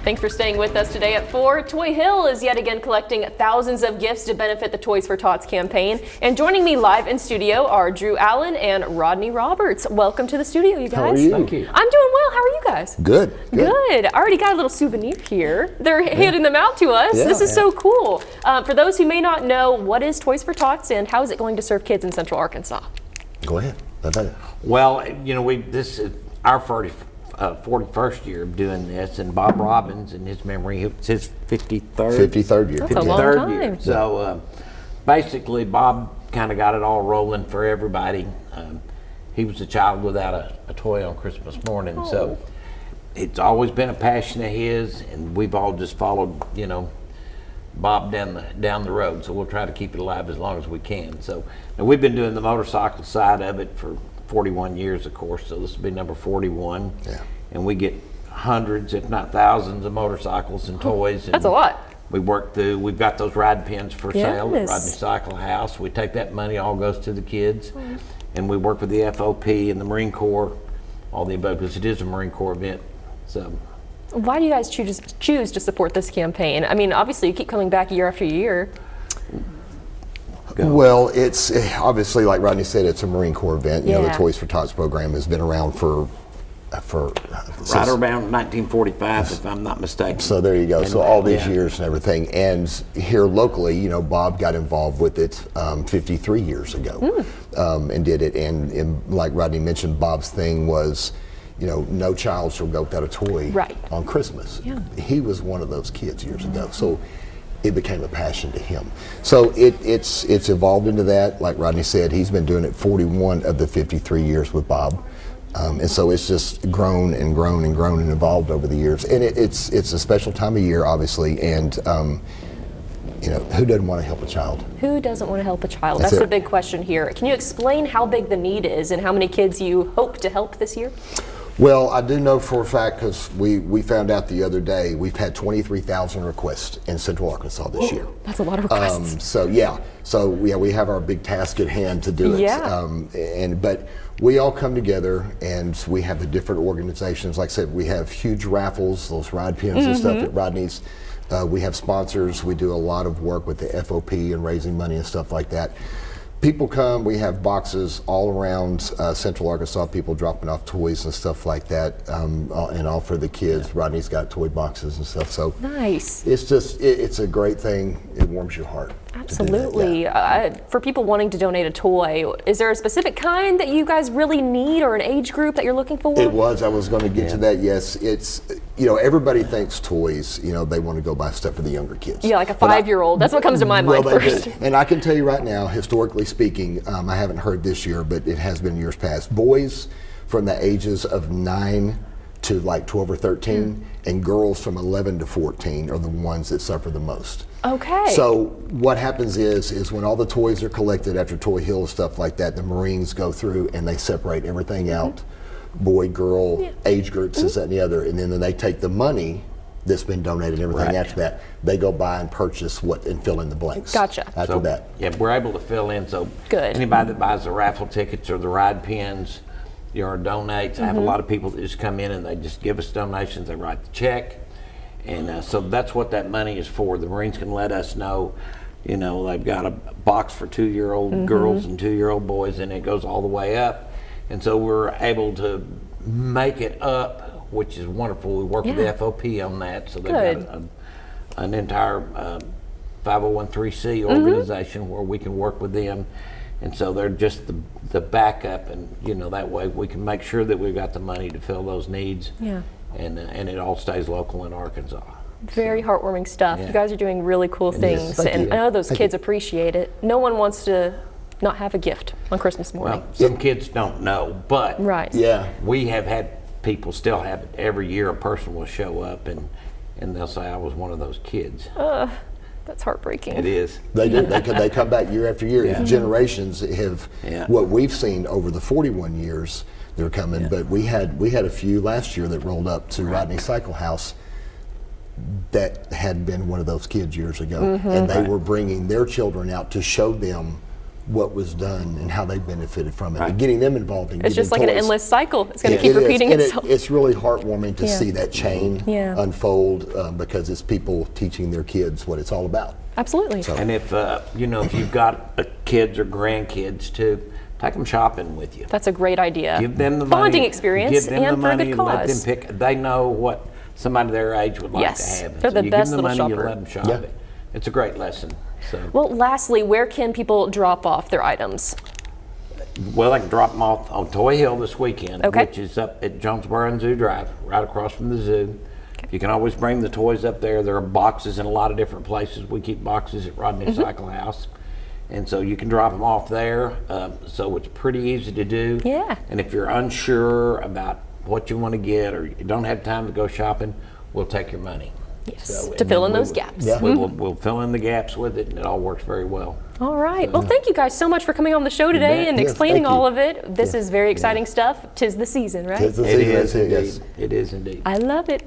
Thanks for staying with us today at 4. Toy Hill is yet again collecting thousands of gifts to benefit the Toys for Tots campaign. And joining me live in studio are Drew Allen and Rodney Roberts. Welcome to the studio, you guys. How are you? Thank you. I'm doing well. How are you guys? Good. Good. I already got a little souvenir here. They're handing them out to us. Yeah. This is so cool. For those who may not know, what is Toys for Tots and how is it going to serve kids in Central Arkansas? Go ahead. Well, this is our 41st year of doing this, and Bob Robbins, in his memory, it's his 53rd year. That's a long 53rd time. year. So basically, Bob kind of got it all rolling for everybody. He was a child without a toy on Christmas morning, so it's always been a passion of his, and we've all just followed, Bob down the road. So we'll try to keep it alive as long as we can. So now we've been doing the motorcycle side of it for 41 years, of course, so this will be number 41. Yeah. And we get hundreds, if not thousands, of motorcycles and toys. That's a lot. We work through, we've got those ride pins for sale at Yes. Rodney Cycle House. We take that money, all goes to the kids. And we work with the FOP and the Marine Corps, all the above, because it is a Marine Corps event. So. Why do you guys choose to support this campaign? I mean, obviously you keep coming back year after year. Well, it's obviously, like Rodney said, it's a Marine Corps event. The Toys for Tots program has been around for Right around 1945, if I'm not mistaken. So there you go. And so all these years and everything. And here locally, Bob got involved with it 53 years ago and did it. And like Rodney mentioned, Bob's thing was, no child shall go without a toy on Christmas. Yeah. He was one of those kids years ago. So it became a passion to him. So it's evolved into that. Like Rodney said, he's been doing it 41 of the 53 years with Bob. And so it's just grown and grown and grown and evolved over the years. And it's a special time of year, obviously, and who doesn't want to help a child? Who doesn't want to help a child? That's That's the it. big question here. Can you explain how big the need is and how many kids you hope to help this year? Well, I do know for a fact, because we found out the other day, we've had 23,000 requests in Central Arkansas this year. That's a lot of requests. So we have our big task at hand to do it. Yeah. But we all come together and we have the different organizations. Like I said, we have huge raffles, those ride pins and stuff at Rodney's. We have sponsors. We do a lot of work with the FOP and raising money and stuff like that. People come, we have boxes all around Central Arkansas, people dropping off toys and stuff like that, and all for the kids. Rodney's got toy boxes and stuff, so Nice. it's just, it's a great thing. It warms your heart. Absolutely. For people wanting to donate a toy, is there a specific kind that you guys really need or an age group that you're looking for? I was going to get to that, yes. It's, everybody thinks toys, they want to go buy stuff for the younger kids. Yeah, like a 5-year-old. That's what comes to my mind they first. do. And I can tell you right now, historically speaking, I haven't heard this year, but it has been years past, boys from the ages of 9 to like 12 or 13, and girls from 11 to 14 are the ones that suffer the most. Okay. So what happens is when all the toys are collected after Toy Hill and stuff like that, the Marines go through and they separate everything out, boy, girl, age groups, this, that, and the other, and then they take the money that's been donated and everything after that, they go buy and purchase and fill in the blanks. Gotcha. After that. Yeah, we're able to fill in, so Good. Anybody that buys the raffle tickets or the ride pins, or donates, I have a lot of people that just come in and they just give us donations, they write the check, and so that's what that money is for. The Marines can let us know, they've got a box for 2-year-old girls and 2-year-old boys, and it goes all the way up, and so we're able to make it up, which is wonderful. We work with the FOP on that, so they've got an entire 501(c)(3) organization where we can work with them. And so they're just the backup, and that way we can make sure that we've got the money to fill those needs. Yeah. And it all stays local in Arkansas. Very heartwarming stuff. Yeah. You guys are doing really cool things, Thank and you. I know those Thank kids you. appreciate it. No one wants to not have a gift on Christmas morning. Well, some kids don't know, but Yeah. we have had people still have it every year. A person will show up and they'll say, I was one of those kids. That's heartbreaking. It is. They do. They come back year after year. Generations have what we've seen over the 41 years they're coming. But we had a few last year that rolled up to Rodney Cycle House that had been one of those kids years ago, and they were bringing their children out to show them what was done and how they benefited from it, Right. and getting them involved in It's just like getting an toys. endless cycle. It's going to It keep is, repeating and itself. it's really heartwarming to Yeah. see that chain Yeah. unfold because it's people teaching their kids what it's all about. Absolutely. So- And if if you've got kids or grandkids too, take them shopping with you. That's a great idea. Give them the Bonding money, experience give them and the for a money good and let them cause. pick. They know what somebody their age would like Yes, to have. And they're so the you best give them the little money, shopper. you let them shop Yeah. it. It's a great lesson. So, Well, lastly, where can people drop off their items? well, I can drop them off on Toy Hill this weekend, Okay. which is up at Jonesboro and Zoo Drive, right across from the zoo. You can always bring the toys up there. There are boxes in a lot of different places. We keep boxes at Rodney Mm-hmm. Cycle House. And so you can drop them off there. So it's pretty easy to do. Yeah. And if you're unsure about what you want to get or you don't have time to go shopping, we'll take your money. Yes, So, to and fill then in we those will- gaps. Yeah. We'll fill in the gaps with it, and it all works very well. All right. Well, thank you guys so much for coming on the show today bet. and Yeah, explaining thank you. all of it. This is very exciting stuff. 'Tis the season, right? Tis the It season, is yes. indeed. It is indeed. I love it.